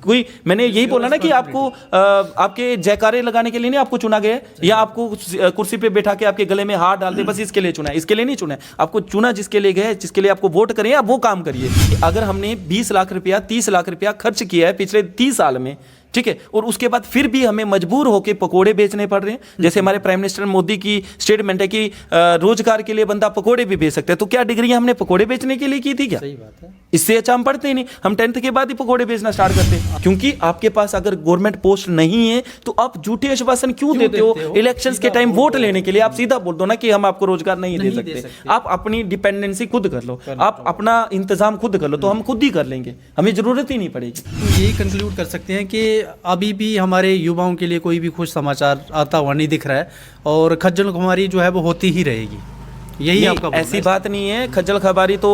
कोई मैंने यही बोला ना कि आपको आपके जयकारे लगाने के लिए नहीं आपको चुना गया है, या आपको कुर्सी पे बैठा के आपके गले में हाथ डाल दे बस इसके लिए चुना है, इसके लिए नहीं चुना है। आपको चुना जिसके लिए गए, जिसके लिए आपको वोट करें, आप वो काम करिए। अगर हमने 20 लाख रुपया 30 लाख रुपया खर्च किया है पिछले 30 साल में, ठीक है, और उसके बाद फिर भी हमें मजबूर होकर पकोड़े बेचने पड़ रहे हैं, जैसे हमारे प्राइम मिनिस्टर मोदी की स्टेटमेंट है कि रोजगार के लिए बंदा पकोड़े भी बेच सकता है, तो क्या डिग्रियां हमने पकोड़े बेचने के लिए की थी क्या? सही बात है। इससे अच्छा हम पढ़ते ही नहीं, हम 10th के बाद ही पकोड़े बेचना स्टार्ट करते हैं। क्योंकि आपके पास अगर गवर्नमेंट पोस्ट नहीं है तो आप झूठे आश्वासन क्यों देते हो? इलेक्शंस के टाइम वोट लेने के लिए आप सीधा बोल दो ना कि हम आपको रोजगार नहीं दे सकते। आप अपनी डिपेंडेंसी खुद कर लो, आप अपना इंतजाम खुद कर लो, तो हम खुद ही कर लेंगे, हमें जरूरत ही नहीं पड़ेगी। तो यही कंक्लूड कर सकते हैं कि अभी भी हमारे युवाओं के लिए कोई भी खुश समाचार आता हुआ नहीं दिख रहा है, और खज्जल खुमारी जो है वो होती ही रहेगी, यही आपका बोलना है? ऐसी बात नहीं है, खज्जल खबारी तो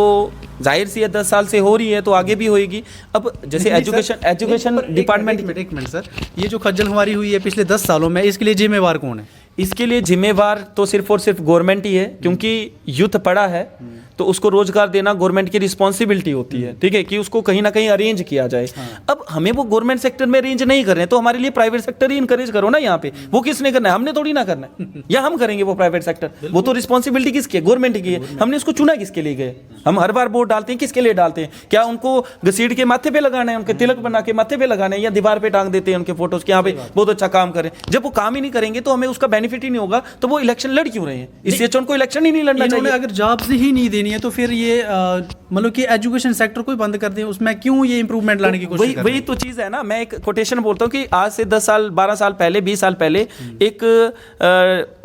जाहिर सी है 10 साल से हो रही है, तो आगे भी होएगी। अब जैसे एजुकेशन डिपार्टमेंट, एक मिनट सर, ये जो खज्जल खुमारी हुई है पिछले 10 सालों में, इसके लिए जिम्मेवार कौन है? इसके लिए जिम्मेवार तो सिर्फ और सिर्फ गवर्नमेंट ही है, क्योंकि यूथ पड़ा है तो उसको रोजगार देना गवर्नमेंट की रिस्पॉन्सिबिलिटी होती है, ठीक है, कि उसको कहीं ना कहीं अरेंज किया जाए। अब हमें वो गवर्नमेंट सेक्टर में अरेंज नहीं कर रहे हैं, तो हमारे लिए प्राइवेट सेक्टर ही इनकरेज करो ना यहाँ पे। वो किसने करना है? हमने थोड़ी ना करना है, या हम करेंगे वो प्राइवेट सेक्टर? वो तो रिस्पॉन्सिबिलिटी किसकी है? गवर्नमेंट की है। हमने उसको चुना किसके लिए गए? हम हर बार वोट डालते हैं, किसके लिए डालते हैं? क्या उनको घसीट के माथे पे लगाना है, उनके तिलक बना के माथे पे लगाना है, या दीवार पे टांग देते हैं उनके फोटोज के यहाँ पे बहुत अच्छा काम करें? जब वो काम ही नहीं करेंगे तो हमें उसका बेनिफिट ही नहीं होगा, तो वो इलेक्शन लड़ क्यों रहे हैं? इसलिए उनको इलेक्शन ही नहीं लड़ना चाहिए। अगर जॉब्स ही नहीं देनी है तो फिर ये मतलब कि एजुकेशन सेक्टर को ही बंद कर दें, उसमें क्यों ये इंप्रूवमेंट लाने की कोशिश कर रहे हैं? वही तो चीज है ना। मैं एक कोटेशन बोलता हूँ कि आज से 10 साल 12 साल पहले 20 साल पहले एक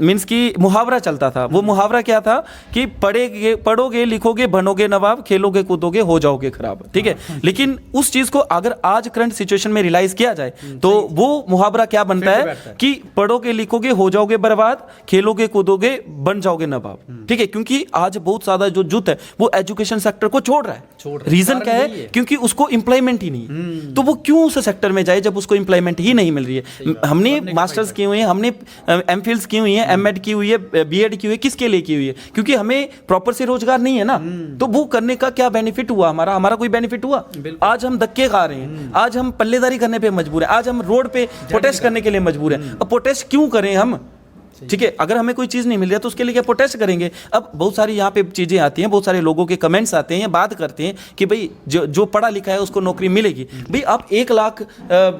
मीन्स की मुहावरा चलता था। वो मुहावरा क्या था कि पढ़ोगे लिखोगे बनोगे नवाब, खेलोगे कूदोगे हो जाओगे खराब, ठीक है। लेकिन उस चीज को अगर आज करंट सिचुएशन में रियलाइज किया जाए तो वो मुहावरा क्या बनता है कि पढ़ोगे लिखोगे हो जाओगे बर्बाद, खेलोगे कूदोगे बन जाओगे नवाब, ठीक है। क्योंकि आज बहुत ज्यादा जो जुत है वो एजुकेशन सेक्टर को छोड़ रहा है। रीजन क्या है? क्योंकि उसको एम्प्लॉयमेंट ही नहीं है। तो वो क्यों उस सेक्टर में जाए जब उसको एम्प्लॉयमेंट ही नहीं मिल रही है? हमने मास्टर्स किए हुए हैं, हमने एमफिल्स की हुई है, एमएड की हुई है, बीएड की हुई है, किसके लिए की हुई है? क्योंकि हमें प्रॉपर से रोजगार नहीं है ना। तो वो करने का क्या बेनिफिट हुआ? हमारा कोई बेनिफिट हुआ? आज हम धक्के खा रहे हैं, आज हम पल्लेदारी करने पे मजबूर है, आज हम रोड पे प्रोटेस्ट करने के लिए मजबूर है। अब प्रोटेस्ट क्यों करें हम? ठीक है, अगर हमें कोई चीज़ नहीं मिल रही है तो उसके लिए क्या प्रोटेस्ट करेंगे? अब बहुत सारी यहाँ पे चीज़ें आती हैं, बहुत सारे लोगों के कमेंट्स आते हैं, बात करते हैं कि भाई जो पढ़ा लिखा है उसको नौकरी मिलेगी। भाई आप 1 लाख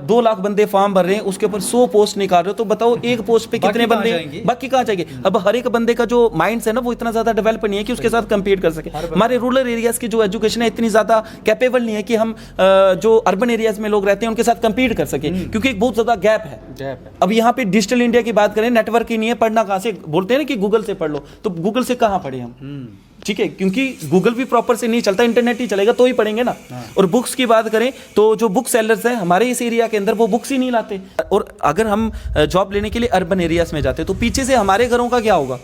2 लाख बंदे फॉर्म भर रहे हैं, उसके ऊपर 100 पोस्ट निकाल रहे हो, तो बताओ एक पोस्ट पे कितने बंदे, बाकी कहाँ जाएंगे? अब हर एक बंदे का जो माइंड है ना वो इतना ज़्यादा डेवलप नहीं है कि उसके साथ कम्पीट कर सके। हमारे रूरल एरियाज़ की जो एजुकेशन है इतनी ज़्यादा कैपेबल नहीं है कि हम जो अर्बन एरियाज में लोग रहते हैं उनके साथ कम्पीट कर सके, क्योंकि एक बहुत ज़्यादा गैप है। अब यहाँ पे डिजिटल इंडिया की बात करें, नेटवर्क ही नहीं है, पढ़ना कहाँ से? बोलते हैं ना कि गूगल से पढ़ लो, तो गूगल से कहाँ पढ़े हम? ठीक है, क्योंकि गूगल भी प्रॉपर से नहीं चलता, इंटरनेट ही चलेगा तो ही पढ़ेंगे ना। और बुक्स की बात करें तो जो बुक सेलर्स हैं हमारे इस एरिया के अंदर वो बुक्स ही नहीं लाते। और अगर हम जॉब लेने के लिए अर्बन एरियाज में जाते तो पीछे से हमारे घरों का क्या होगा?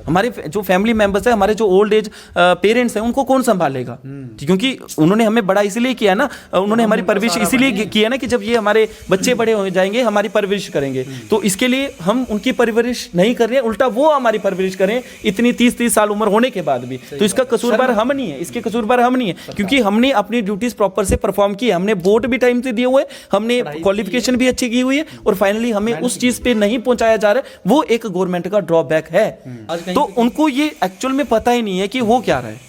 हमारे जो फैमिली मेंबर्स हैं, हमारे जो ओल्ड एज पेरेंट्स हैं, उनको कौन संभालेगा? क्योंकि उन्होंने हमें बड़ा इसलिए किया ना, उन्होंने हमारी परवरिश इसीलिए किया ना कि जब ये हमारे बच्चे बड़े हो जाएंगे हमारी परवरिश करेंगे। तो इसके लिए हम उनकी परवरिश नहीं कर रहे हैं, उल्टा वो हमारी परवरिश करें इतनी 30 साल उम्र होने के बाद भी। तो इसका कसूरवार हम नहीं है, इसके कसूरवार हम नहीं है, क्योंकि हमने अपनी ड्यूटीज प्रॉपर से परफॉर्म की है, हमने वोट भी टाइम से दिए हुए, हमने क्वालिफिकेशन भी अच्छी की हुई है, और फाइनली हमें उस चीज पे नहीं पहुंचाया जा रहा है। वो एक गवर्नमेंट का ड्रॉबैक है। तो उनको ये एक्चुअल में पता ही नहीं है कि हो क्या रहा है।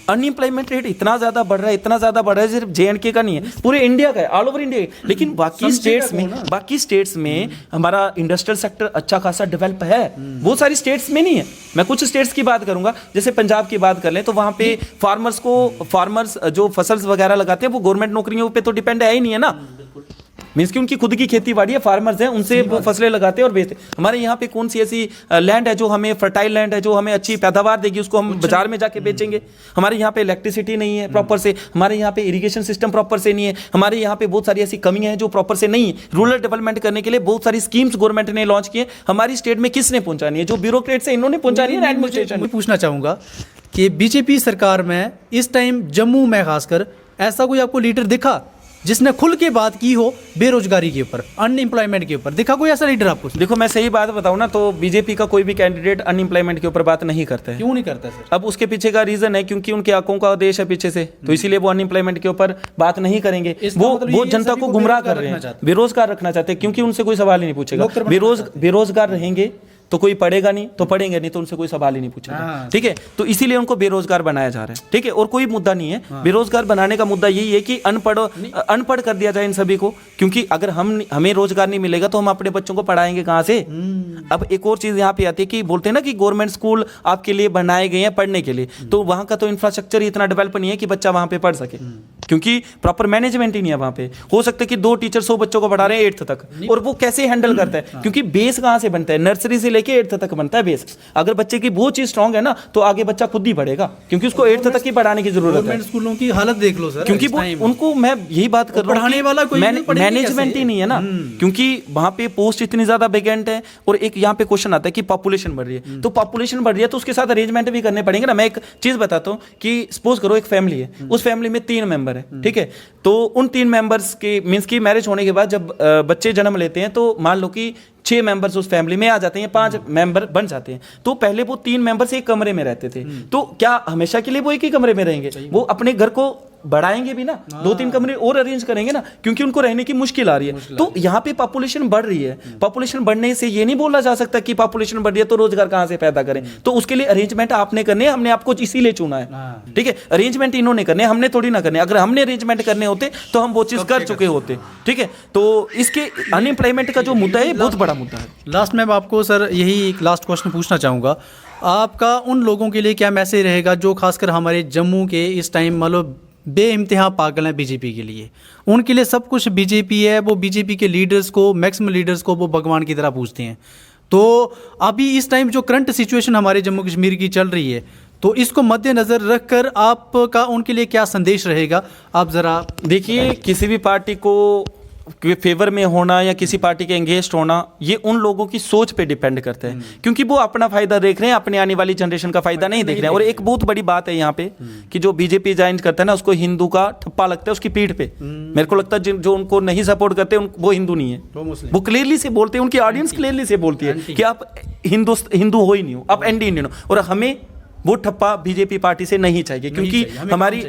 अनएम्प्लॉयमेंट रेट इतना ज्यादा बढ़ रहा है, इतना ज्यादा बढ़ रहा है, सिर्फ जेएंडके का नहीं है, पूरे इंडिया का है, ऑल ओवर इंडिया। लेकिन बाकी स्टेट्स में हमारा इंडस्ट्रियल सेक्टर अच्छा खासा डेवलप है, बहुत सारी स्टेट्स में नहीं है। मैं कुछ स्टेट्स की बात करूंगा, जैसे पंजाब की बात कर लें तो वहां पे फार्मर्स जो फसल्स वगैरह लगाते हैं वो गवर्नमेंट नौकरियों पे तो डिपेंड है ही नहीं है ना। मीन्स कि उनकी खुद की खेती बाड़ी है, फार्मर्स हैं, उनसे वो फसलें लगाते हैं और बेचते हैं। हमारे यहाँ पे कौन सी ऐसी लैंड है जो हमें फर्टाइल लैंड है, जो हमें अच्छी पैदावार देगी, उसको हम बाजार में जाके बेचेंगे? हमारे यहाँ पे इलेक्ट्रिसिटी नहीं है प्रॉपर से, हमारे यहाँ पे इरिगेशन सिस्टम प्रॉपर से नहीं है, हमारे यहाँ पे बहुत सारी ऐसी कमियां हैं जो प्रॉपर से नहीं है। रूरल डेवलपमेंट करने के लिए बहुत सारी स्कीम्स गवर्नमेंट ने लॉन्च की है, हमारी स्टेट में किसने पहुंचानी है? जो ब्यूरोक्रेट्स हैं इन्होंने पहुंचानी है एडमिनिस्ट्रेशन। मैं पूछना चाहूँगा कि बीजेपी सरकार में इस टाइम जम्मू में खासकर ऐसा कोई आपको लीडर दिखा जिसने खुल के बात की हो बेरोजगारी के ऊपर, अनएम्प्लॉयमेंट के ऊपर? देखा कोई ऐसा लीडर आपको? देखो मैं सही बात बताऊं ना, तो बीजेपी का कोई भी कैंडिडेट अनएम्प्लॉयमेंट के ऊपर बात नहीं करता है। क्यों नहीं करता सर? अब उसके पीछे का रीजन है क्योंकि उनके आंखों का देश है पीछे से, तो इसीलिए वो अनएम्प्लॉयमेंट के ऊपर बात नहीं करेंगे। इसका मतलब वो ये जनता सभी को को गुमराह बेरोजगार कर रहे रखना हैं, चाहते हैं। बेरोजगार रखना चाहते हैं, क्योंकि उनसे कोई सवाल ही नहीं पूछेगा। लोग करना बेरोजगार रहेंगे तो कोई पढ़ेगा नहीं, तो पढ़ेंगे नहीं तो उनसे कोई सवाल ही नहीं पूछेगा। हाँ। ठीक है, तो इसीलिए उनको बेरोजगार बनाया जा रहा है। ठीक है, और कोई मुद्दा नहीं है। बेरोजगार बनाने का मुद्दा यही है कि अनपढ़ कर दिया जाए इन सभी को, क्योंकि अगर हमें रोजगार नहीं मिलेगा तो हम अपने बच्चों को पढ़ाएंगे कहाँ से। अब एक और चीज यहाँ पे आती है कि बोलते हैं ना कि गवर्नमेंट स्कूल आपके लिए बनाए गए हैं पढ़ने के लिए, तो वहाँ का तो इंफ्रास्ट्रक्चर इतना डेवलप नहीं है कि बच्चा वहाँ पे पढ़ सके, क्योंकि प्रॉपर मैनेजमेंट ही नहीं है वहाँ पे। हो सकता है कि 2 टीचर 100 बच्चों को पढ़ा रहे हैं 8th तक, और वो कैसे हैंडल करता है, क्योंकि बेस कहाँ से बनता है, नर्सरी से लेके 8th तक बनता है बेस। अगर बच्चे की वो चीज स्ट्रांग है ना, तो आगे बच्चा खुद ही पढ़ेगा, क्योंकि उसको 8th तक ही पढ़ाने की जरूरत है। गवर्नमेंट स्कूलों की हालत देख लो सर, क्योंकि वो उनको, मैं यही बात कर रहा हूँ, पढ़ाने वाला कोई नहीं, पढ़ेंगे मैनेजमेंट कैसे? ही नहीं है ना, क्योंकि वहां पे पोस्ट इतनी ज्यादा वैकेंट है। और एक यहाँ पे क्वेश्चन आता है कि पॉपुलेशन बढ़ रही है, तो पॉपुलेशन बढ़ रही है तो उसके साथ अरेंजमेंट भी करने पड़ेंगे ना। मैं एक चीज बताता हूँ कि सपोज करो एक फैमिली है, उस फैमिली में 3 मेंबर है, ठीक है, तो उन 3 मेंबर्स के मीन्स की मैरिज होने के बाद जब बच्चे जन्म लेते हैं, तो मान लो कि 6 मेंबर्स उस फैमिली में आ जाते हैं, 5 मेंबर बन जाते हैं। तो पहले वो 3 मेंबर्स एक कमरे में रहते थे, तो क्या हमेशा के लिए वो एक ही कमरे में रहेंगे? वो अपने घर को बढ़ाएंगे भी ना, 2-3 कमरे और अरेंज करेंगे ना, क्योंकि उनको रहने की मुश्किल आ रही है। तो यहाँ पे पॉपुलेशन बढ़ रही है, पॉपुलेशन बढ़ने से ये नहीं बोला जा सकता कि पॉपुलेशन बढ़ रही है तो रोजगार कहाँ से पैदा करें। तो उसके लिए अरेंजमेंट आपने करने हैं, हमने आपको इसीलिए चुना है। ठीक है, अरेंजमेंट इन्होंने करने, हमने थोड़ी ना करने। अगर हमने अरेंजमेंट करने होते तो हम वो चीज कर चुके होते। ठीक है, तो इसके अनएम्प्लॉयमेंट का जो मुद्दा है बहुत बड़ा मुद्दा है। लास्ट में मैं आपको सर यही एक लास्ट क्वेश्चन पूछना चाहूँगा, आपका उन लोगों के लिए क्या मैसेज रहेगा जो खासकर हमारे जम्मू के इस टाइम मतलब बेइंतहा पागल हैं बीजेपी के लिए? उनके लिए सब कुछ बीजेपी है, वो बीजेपी के लीडर्स को, मैक्सिमम लीडर्स को वो भगवान की तरह पूछते हैं। तो अभी इस टाइम जो करंट सिचुएशन हमारे जम्मू कश्मीर की चल रही है, तो इसको मद्देनज़र रखकर आपका उनके लिए क्या संदेश रहेगा? आप ज़रा देखिए, किसी भी पार्टी को फेवर में होना या किसी पार्टी के एंगेज्ड होना, ये उन लोगों की सोच पे डिपेंड करता है, क्योंकि वो अपना फायदा देख रहे हैं, अपने आने वाली जनरेशन का फायदा नहीं देख रहे हैं। और एक बहुत बड़ी बात है यहाँ पे कि जो बीजेपी ज्वाइन करता है ना, उसको हिंदू का ठप्पा लगता है उसकी पीठ पे। मेरे को लगता है जो उनको नहीं सपोर्ट करते वो हिंदू नहीं है, वो क्लियरली से बोलते हैं, उनकी ऑडियंस क्लियरली से बोलती है कि आप हिंदू हो ही नहीं हो, आप एंटी इंडियन हो। और हमें वो ठप्पा बीजेपी पार्टी से नहीं चाहिए, क्योंकि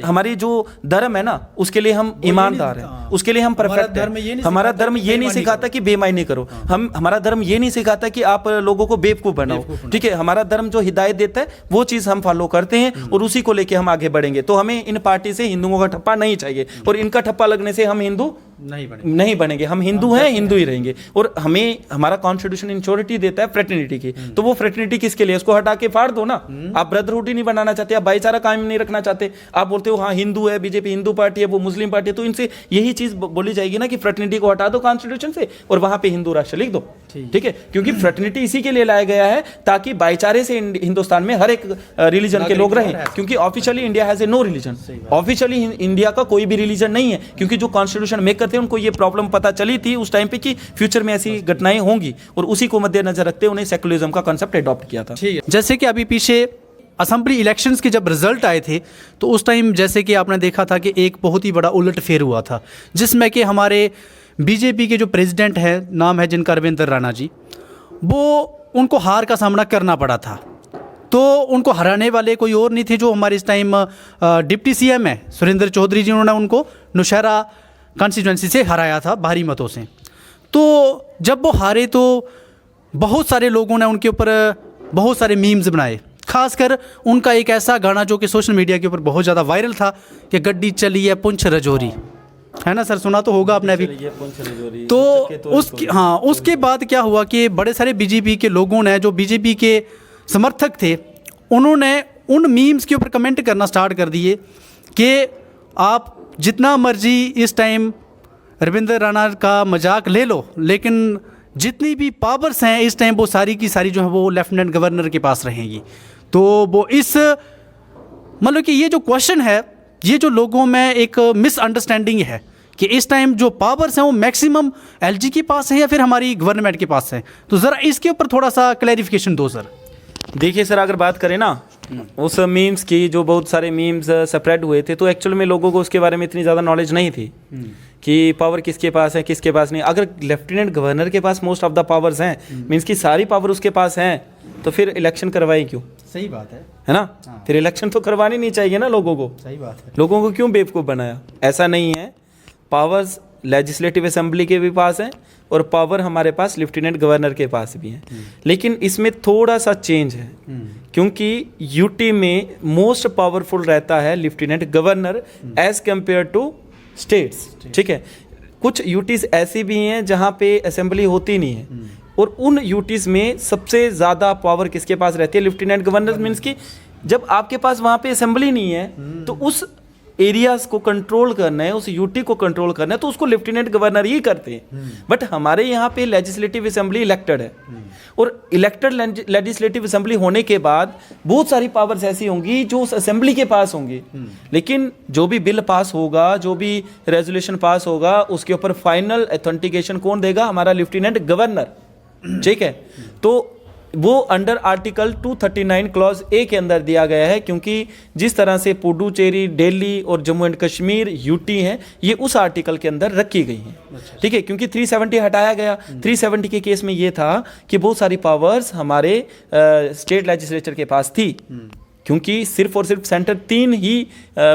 हमारी जो धर्म है ना, उसके लिए हम ईमानदार हैं, उसके लिए हम परफेक्ट हैं। हमारा धर्म ये नहीं सिखाता कि बेईमानी करो, हमारा धर्म ये नहीं सिखाता कि आप लोगों को बेवकूफ बनाओ। ठीक है, हमारा धर्म जो हिदायत देता है वो चीज हम फॉलो करते हैं और उसी को लेके हम आगे बढ़ेंगे। तो हमें इन पार्टी से हिंदुओं का ठप्पा नहीं चाहिए, और इनका ठप्पा लगने से हम हिंदू नहीं बनेंगे। हम हिंदू हैं, हिंदू ही रहेंगे। और हमें हमारा कॉन्स्टिट्यूशन इंश्योरिटी देता है फ्रेटर्निटी की, तो वो फ्रेटर्निटी किसके लिए? उसको हटा के फाड़ दो ना। आप ब्रदरहुड ही नहीं बनाना चाहते, आप भाईचारा कायम नहीं रखना चाहते, आप बोलते हो हाँ हिंदू है, बीजेपी हिंदू पार्टी है, वो मुस्लिम पार्टी है, तो इनसे यही चीज बोली जाएगी ना कि फ्रेटर्निटी को हटा दो कॉन्स्टिट्यूशन से और वहां पे हिंदू राष्ट्र लिख दो। ठीक है, क्योंकि फ्रेटर्निटी इसी के लिए लाया गया है ताकि भाईचारे से हिंदुस्तान में हर एक रिलीजन के लोग रहें, क्योंकि officially India has a no religion. Officially India का कोई भी रिलीजन नहीं है, क्योंकि जो कॉन्स्टिट्यूशन मेकर थे उनको ये प्रॉब्लम पता चली थी उस टाइम पे कि फ्यूचर में ऐसी घटनाएं होंगी, और उसी को मद्देनजर रखते उन्हें सेकुलरिज्म का कांसेप्ट अडॉप्ट किया था। जैसे कि अभी पीछे असेंबली इलेक्शंस के जब रिजल्ट आए थे, तो उस टाइम जैसे कि आपने देखा था कि एक बहुत ही बड़ा उलटफेर हुआ था, जिसमें कि हमारे बीजेपी के जो प्रेसिडेंट हैं, नाम है जिनका रविंद्र राणा जी, वो उनको हार का सामना करना पड़ा था। तो उनको हराने वाले कोई और नहीं थे, जो हमारे इस टाइम डिप्टी सीएम है सुरेंद्र चौधरी जी, उन्होंने उनको नौशहरा कॉन्स्टिट्यूंसी से हराया था भारी मतों से। तो जब वो हारे तो बहुत सारे लोगों ने उनके ऊपर बहुत सारे मीम्स बनाए, खासकर उनका एक ऐसा गाना जो कि सोशल मीडिया के ऊपर बहुत ज़्यादा वायरल था कि गड्डी चली है पुंछ रजौरी, है ना सर? सुना तो होगा आपने अभी। तो उसके बाद क्या हुआ कि बड़े सारे बीजेपी के लोगों ने, जो बीजेपी के समर्थक थे, उन्होंने उन मीम्स के ऊपर कमेंट करना स्टार्ट कर दिए कि आप जितना मर्जी इस टाइम रविंद्र राणा का मजाक ले लो, लेकिन जितनी भी पावर्स हैं इस टाइम वो सारी की सारी जो है वो लेफ्टिनेंट गवर्नर के पास रहेंगी। तो वो इस मतलब कि ये जो क्वेश्चन है, ये जो लोगों में एक मिसअंडरस्टैंडिंग है कि इस टाइम जो पावर्स हैं वो मैक्सिमम एलजी के पास है या फिर हमारी गवर्नमेंट के पास है, तो ज़रा इसके ऊपर थोड़ा सा क्लैरिफिकेशन दो सर। देखिए सर, अगर बात करें ना उस मीम्स की, जो बहुत सारे मीम्स स्प्रेड हुए थे, तो एक्चुअल में लोगों को उसके बारे में इतनी ज़्यादा नॉलेज नहीं थी कि पावर किसके पास है किसके पास नहीं। अगर लेफ्टिनेंट गवर्नर के पास मोस्ट ऑफ द पावर्स हैं, मीन्स की सारी पावर उसके पास हैं, तो फिर इलेक्शन करवाई क्यों? सही बात है ना? फिर इलेक्शन तो करवानी नहीं चाहिए ना लोगों को। सही बात है। लोगों को क्यों बेवकूफ़ बनाया? ऐसा नहीं है, पावर्स लेजिस्लेटिव असेंबली के भी पास हैं और पावर हमारे पास लेफ्टिनेंट गवर्नर के पास भी हैं। लेकिन इसमें थोड़ा सा चेंज है, क्योंकि यूटी में मोस्ट पावरफुल रहता है lieutenant governor as compare to states. ठीक है, कुछ यूटीज ऐसी भी हैं जहां पे असेंबली होती नहीं है, और उन यूटीज में सबसे ज़्यादा पावर किसके पास रहती है? Lieutenant governor. मीन्स कि जब आपके पास वहां पे असेंबली नहीं है, तो उस एरियाज को कंट्रोल करना है, उस यूटी को कंट्रोल करना है, तो उसको लेफ्टिनेंट गवर्नर ही करते हैं। बट हमारे यहाँ पे लेजिस्लेटिव असेंबली इलेक्टेड है, और इलेक्टेड लेजिस्लेटिव असेंबली होने के बाद बहुत सारी पावर्स ऐसी होंगी जो उस असेंबली के पास होंगी। लेकिन जो भी बिल पास होगा, जो भी रेजोल्यूशन पास होगा, उसके ऊपर फाइनल अथेंटिकेशन कौन देगा? हमारा लेफ्टिनेंट गवर्नर। ठीक है, तो वो अंडर आर्टिकल 239 क्लॉज ए के अंदर दिया गया है, क्योंकि जिस तरह से पुडुचेरी, दिल्ली और जम्मू एंड कश्मीर यूटी हैं, ये उस आर्टिकल के अंदर रखी गई हैं। ठीक है, क्योंकि 370 हटाया गया। 370 के केस में ये था कि बहुत सारी पावर्स हमारे स्टेट लेजिस्लेचर के पास थी, क्योंकि सिर्फ और सिर्फ सेंटर 3 ही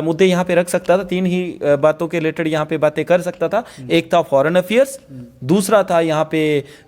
मुद्दे यहाँ पे रख सकता था, 3 ही बातों के रिलेटेड यहाँ पे बातें कर सकता था। एक था फॉरेन अफेयर्स, दूसरा था यहाँ पे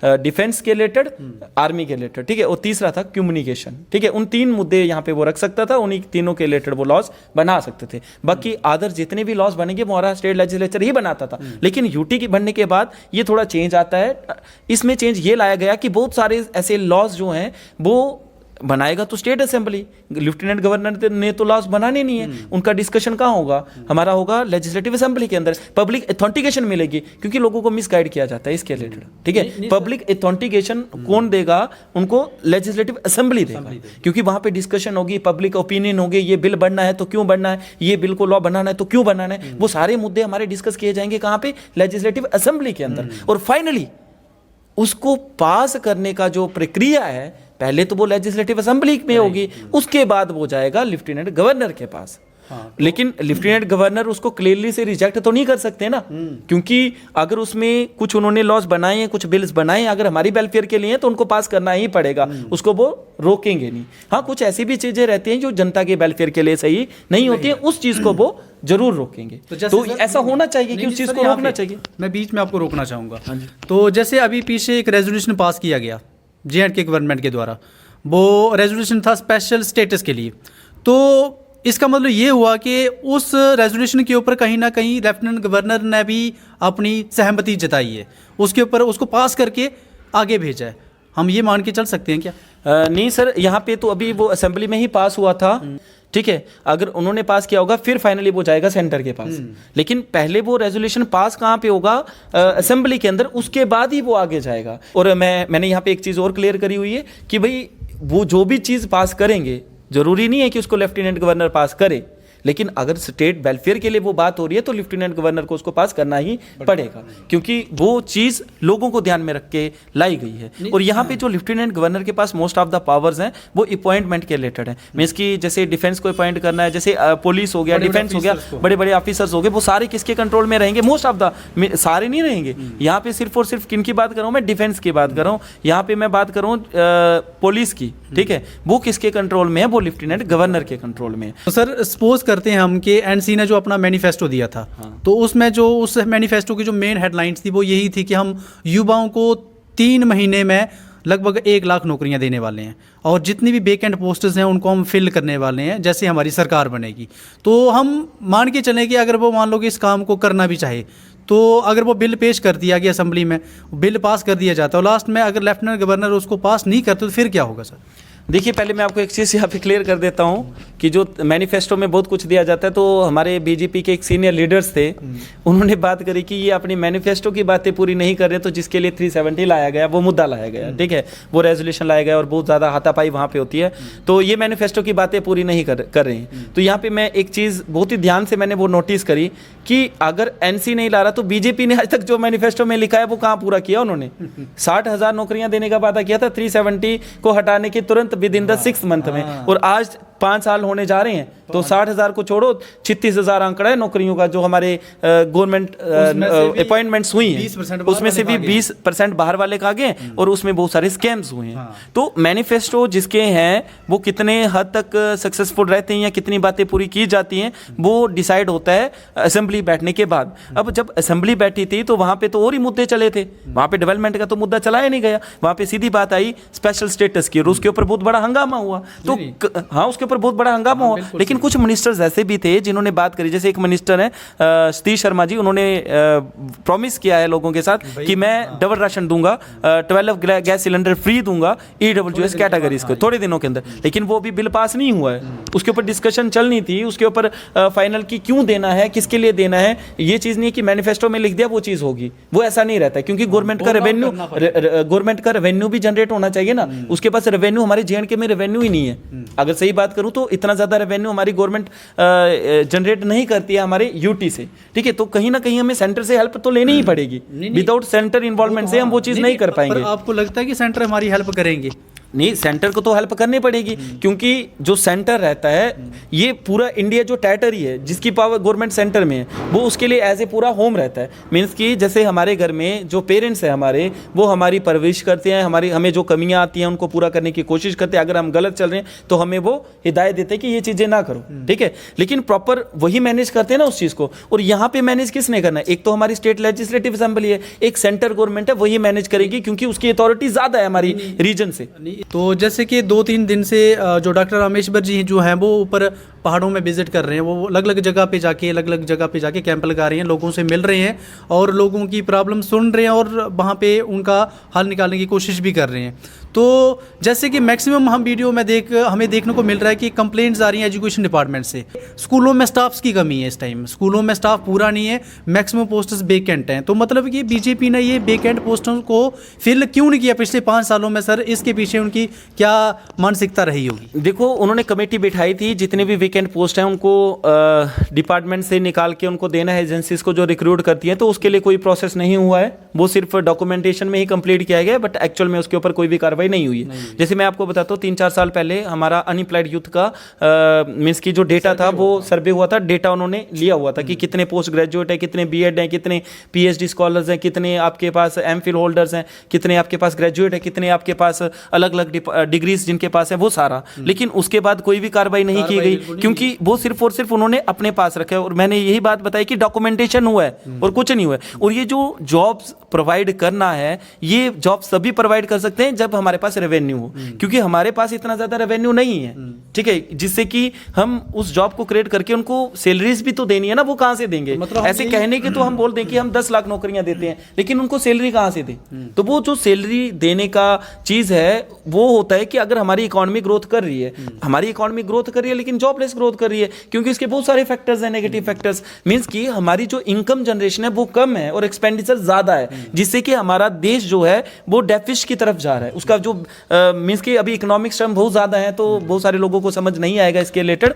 डिफेंस के रिलेटेड, आर्मी के रिलेटेड, ठीक है, और तीसरा था कम्युनिकेशन। ठीक है, उन 3 मुद्दे यहाँ पे वो रख सकता था, उन्हीं तीनों के रिलेटेड वो लॉज बना सकते थे। बाकी अदर जितने भी लॉज बनेंगे वो हमारा स्टेट लेजिस्लेचर ही बनाता था। लेकिन यूटी के बनने के बाद ये थोड़ा चेंज आता है। इसमें चेंज ये लाया गया कि बहुत सारे ऐसे लॉज जो हैं वो बनाएगा तो स्टेट असेंबली, लेफ्टिनेंट गवर्नर ने तो लॉज बनाने नहीं है। उनका डिस्कशन कहाँ होगा? हमारा होगा लेजिस्लेटिव असेंबली के अंदर। पब्लिक अथेंटिकेशन मिलेगी, क्योंकि लोगों को मिसगाइड किया जाता है इसके रिलेटेड। ठीक है, पब्लिक अथेंटिकेशन कौन देगा? उनको लेजिस्लेटिव असेंबली देगा, क्योंकि वहां पे डिस्कशन होगी, पब्लिक ओपिनियन होगी, ये बिल बनना है तो क्यों बनना है, ये बिल को लॉ बनाना है तो क्यों बनाना है, वो सारे मुद्दे हमारे डिस्कस किए जाएंगे कहाँ पे? लेजिस्लेटिव असेंबली के अंदर। और फाइनली उसको पास करने का जो प्रक्रिया है, पहले तो वो लेजिस्लेटिव असेंबली में होगी, उसके बाद वो जाएगा लेफ्टिनेंट गवर्नर के पास। लेकिन लेफ्टिनेंट गवर्नर उसको क्लियरली से रिजेक्ट तो नहीं कर सकते ना, क्योंकि अगर उसमें कुछ उन्होंने लॉज बनाए हैं, कुछ बिल्स बनाए हैं, अगर हमारी वेलफेयर के लिए हैं तो उनको पास करना ही पड़ेगा, उसको वो रोकेंगे नहीं। हाँ, कुछ ऐसी भी चीजें रहती हैं जो जनता के वेलफेयर के लिए सही नहीं होती है, उस चीज को वो जरूर रोकेंगे। तो ऐसा होना चाहिए कि उस चीज को रोकना चाहिए। मैं बीच में आपको रोकना चाहूंगा। तो जैसे अभी पीछे एक रेजोल्यूशन पास किया गया J&K गवर्नमेंट के द्वारा, वो रेजोल्यूशन था स्पेशल स्टेटस के लिए। तो इसका मतलब ये हुआ कि उस रेजोल्यूशन के ऊपर कहीं ना कहीं लेफ्टिनेंट गवर्नर ने भी अपनी सहमति जताई है, उसके ऊपर उसको पास करके आगे भेजा है। हम ये मान के चल सकते हैं क्या? नहीं सर, यहाँ पे तो अभी वो असेंबली में ही पास हुआ था। ठीक है, अगर उन्होंने पास किया होगा फिर फाइनली वो जाएगा सेंटर के पास। लेकिन पहले वो रेजोल्यूशन पास कहाँ पे होगा? असेंबली के अंदर, उसके बाद ही वो आगे जाएगा। और मैंने यहाँ पे एक चीज़ और क्लियर करी हुई है कि भाई वो जो भी चीज़ पास करेंगे, जरूरी नहीं है कि उसको लेफ्टिनेंट गवर्नर पास करे, लेकिन अगर स्टेट वेलफेयर के लिए वो बात हो रही है तो लेफ्टिनेंट गवर्नर को उसको पास करना ही पड़ेगा, क्योंकि वो चीज़ लोगों को ध्यान में रख के लाई गई है। और यहाँ पे जो लेफ्टिनेंट गवर्नर के पास मोस्ट ऑफ द पावर्स हैं वो अपॉइंटमेंट के रिलेटेड है। मीन्स की जैसे डिफेंस को अपॉइंट करना है, जैसे पुलिस हो गया, डिफेंस हो गया, बड़े बड़े ऑफिसर्स हो गए, वो सारे किसके कंट्रोल में रहेंगे? मोस्ट ऑफ द, सारे नहीं रहेंगे। यहाँ पे सिर्फ और सिर्फ किन की बात कर रहा हूँ मैं? डिफेंस की बात कर रहा हूँ। यहाँ पे मैं बात कर रहा हूँ पुलिस की। ठीक है, वो किसके कंट्रोल में है? वो लेफ्टिनेंट गवर्नर के कंट्रोल में है। तो सर सपोज करते हैं हम कि एनसी ने जो अपना मैनिफेस्टो दिया था, तो उसमें जो उस मैनिफेस्टो की जो मेन हेडलाइंस थी वो यही थी कि हम युवाओं को 3 महीने में लगभग 1 लाख नौकरियां देने वाले हैं, और जितनी भी वेकेंट पोस्ट्स हैं उनको हम फिल करने वाले हैं जैसे हमारी सरकार बनेगी। तो हम मान के चलें कि अगर वो मान लो कि इस काम को करना भी चाहे, तो अगर वो बिल पेश कर दिया गया असेंबली में, बिल पास कर दिया जाता है, और लास्ट में अगर लेफ्टिनेंट गवर्नर उसको पास नहीं करते तो फिर क्या होगा सर? देखिए, पहले मैं आपको एक चीज़ यहाँ पे क्लियर कर देता हूँ कि जो मैनिफेस्टो में बहुत कुछ दिया जाता है, तो हमारे बीजेपी के एक सीनियर लीडर्स थे, उन्होंने बात करी कि ये अपनी मैनिफेस्टो की बातें पूरी नहीं कर रहे, तो जिसके लिए 370 लाया गया, वो मुद्दा लाया गया। ठीक है, वो रेजोल्यूशन लाया गया और बहुत ज़्यादा हाथापाई वहाँ पे होती है, तो ये मैनिफेस्टो की बातें पूरी नहीं कर रहे हैं। तो यहाँ पर मैं एक चीज़ बहुत ही ध्यान से मैंने वो नोटिस करी कि अगर एनसी नहीं ला रहा तो बीजेपी ने आज तक जो मैनिफेस्टो में लिखा है वो कहाँ पूरा किया? उन्होंने 60,000 नौकरियाँ देने का वादा किया था 370 को हटाने के तुरंत विद इन द 6 मंथ में, और आज 5 साल होने जा रहे हैं, तो 60,000 को छोड़ो, 36,000 आंकड़ा है नौकरियों का जो हमारे गवर्नमेंट अपॉइंटमेंट्स हुई हैं, 20% उसमें से भी 20% बाहर वाले का गए हैं, और उसमें बहुत सारे स्कैम्स हुए हैं। तो मैनिफेस्टो जिसके हैं वो कितने हद तक सक्सेसफुल रहते हैं या कितनी बातें पूरी की जाती हैं वो डिसाइड होता है असेंबली बैठने के बाद। अब जब असेंबली बैठी थी तो वहां पे तो और ही मुद्दे चले थे, वहां पे डेवलपमेंट का तो मुद्दा चलाया नहीं गया, वहां पे सीधी बात आई स्पेशल स्टेटस की, और उसके ऊपर बहुत बड़ा हंगामा हुआ। तो हाँ, उसके ऊपर बहुत बड़ा हंगामा हुआ, लेकिन कुछ मिनिस्टर्स ऐसे भी थे जिन्होंने बात करी। जैसे एक मिनिस्टर है सतीश शर्मा जी, उन्होंने प्रॉमिस किया है लोगों के साथ कि मैं डबल राशन दूंगा, 12 गैस सिलेंडर फ्री दूंगा EWS कैटेगरीज को थोड़े दिनों के अंदर, लेकिन वो भी बिल पास नहीं हुआ है। उसके ऊपर डिस्कशन चलनी थी, उसके ऊपर फाइनल की क्यों देना है, किसके लिए देना है, ये चीज़ नहीं कि मैनिफेस्टो में लिख दिया वो चीज़ होगी, वो ऐसा नहीं रहता है, क्योंकि गवर्नमेंट का रेवेन्यू भी जनरेट होना चाहिए ना। उसके पास रेवेन्यू, हमारे JNK में रेवेन्यू ही नहीं है। अगर सही बात करूं तो इतना ज़्यादा रेवेन्यू हमारी गवर्नमेंट जनरेट नहीं करती है हमारे UT से, ठीक है। तो कहीं ना कहीं हमें सेंटर से हेल्प तो लेनी ही पड़ेगी, विदाउट सेंटर इन्वॉल्वमेंट से हम वो चीज़ नहीं कर पाएंगे। आपको लगता है कि सेंटर हमारी हेल्प करेंगे? नहीं, सेंटर को तो हेल्प करनी पड़ेगी, क्योंकि जो सेंटर रहता है, ये पूरा इंडिया जो टेरिटरी है जिसकी पावर गवर्नमेंट सेंटर में है, वो उसके लिए एज ए पूरा होम रहता है। मीन्स कि जैसे हमारे घर में जो पेरेंट्स हैं हमारे, वो हमारी परवरिश करते हैं, हमें जो कमियां आती हैं उनको पूरा करने की कोशिश करते हैं। अगर हम गलत चल रहे हैं तो हमें वो हिदायत देते हैं कि ये चीज़ें ना करो, ठीक है। लेकिन प्रॉपर वही मैनेज करते हैं ना उस चीज़ को, और यहाँ पे मैनेज किसने करना है? एक तो हमारी स्टेट लेजिस्लेटिव असेंबली है, एक सेंटर गवर्नमेंट है, वही मैनेज करेगी, क्योंकि उसकी अथॉरिटी ज़्यादा है हमारी रीजन से। तो जैसे कि 2-3 दिन से जो डॉक्टर रामेश्वर जी जो हैं वो ऊपर पहाड़ों में विजिट कर रहे हैं, वो अलग अलग जगह पे जाके कैंप लगा रहे हैं, लोगों से मिल रहे हैं और लोगों की प्रॉब्लम सुन रहे हैं और वहाँ पे उनका हल निकालने की कोशिश भी कर रहे हैं। तो जैसे कि मैक्सिमम हम वीडियो में हमें देखने को मिल रहा है कि कंप्लेंट्स आ रही हैं एजुकेशन डिपार्टमेंट से, स्कूलों में स्टाफ्स की कमी है इस टाइम, स्कूलों में स्टाफ पूरा नहीं है, मैक्सिमम पोस्ट्स वेकेंट हैं। तो मतलब कि बीजेपी ने ये वेकेंट पोस्टों को फिल क्यों नहीं किया पिछले 5 सालों में? सर, इसके पीछे उनकी क्या मानसिकता रही होगी? देखो, उन्होंने कमेटी बिठाई थी, जितने भी वेकेंट पोस्ट हैं उनको डिपार्टमेंट से निकाल के उनको देना है एजेंसीज को जो रिक्रूट करती हैं। तो उसके लिए कोई प्रोसेस नहीं हुआ है, वो सिर्फ डॉक्यूमेंटेशन में ही कंप्लीट किया गया, बट एक्चुअल में उसके ऊपर कोई भी कार्रवाई नहीं हुई है। जैसे मैं आपको बताता हूँ, 3-4 साल पहले हमारा अनएम्प्लॉयड यूथ का मीन्स की जो डेटा था वो सर्वे हुआ था। डेटा उन्होंने लिया हुआ था कि कितने पोस्ट ग्रेजुएट है, कितने BEd हैं, कितने PhD स्कॉलर्स हैं, कितने आपके पास MPhil होल्डर्स हैं, कितने आपके पास ग्रेजुएट है, कितने आपके पास अलग अलग डिग्रीज जिनके पास है, वो सारा। लेकिन उसके बाद कोई भी कार्रवाई नहीं की गई, क्योंकि वो सिर्फ और सिर्फ उन्होंने अपने पास रखा है। और मैंने यही बात बताई कि डॉक्यूमेंटेशन हुआ है और कुछ नहीं हुआ है। और ये जो जॉब्स प्रोवाइड करना है, ये जॉब्स तभी प्रोवाइड कर सकते हैं जब हमारे पास रेवेन्यू हो, क्योंकि हमारे पास इतना ज्यादा रेवेन्यू नहीं है, ठीक है, जिससे कि हम उस जॉब को क्रिएट करके उनको सैलरीज भी तो देनी है ना। वो कहां से देंगे? मतलब ऐसे कहने के तो हम बोल दें कि हम 10 लाख नौकरियां देते हैं, लेकिन उनको सैलरी कहां से दें? तो वो जो सैलरी देने का चीज है वो होता है कि अगर हमारी इकोनॉमी ग्रोथ कर रही है, हमारी इकोनॉमी ग्रोथ कर रही है लेकिन जॉबलेस ग्रोथ कर रही है, क्योंकि इसके बहुत सारे फैक्टर्स हैं, नेगेटिव फैक्टर्स। मींस कि हमारी जो इनकम जनरेशन है वो कम है और एक्सपेंडिचर ज्यादा है, जिससे कि हमारा देश जो है वो डेफिसिट की तरफ जा रहा है। उसका जो मींस कि अभी इकोनॉमिक्स टर्म बहुत ज्यादा है, तो बहुत सारे लोगों को समझ नहीं आएगा इसके रिलेटेड।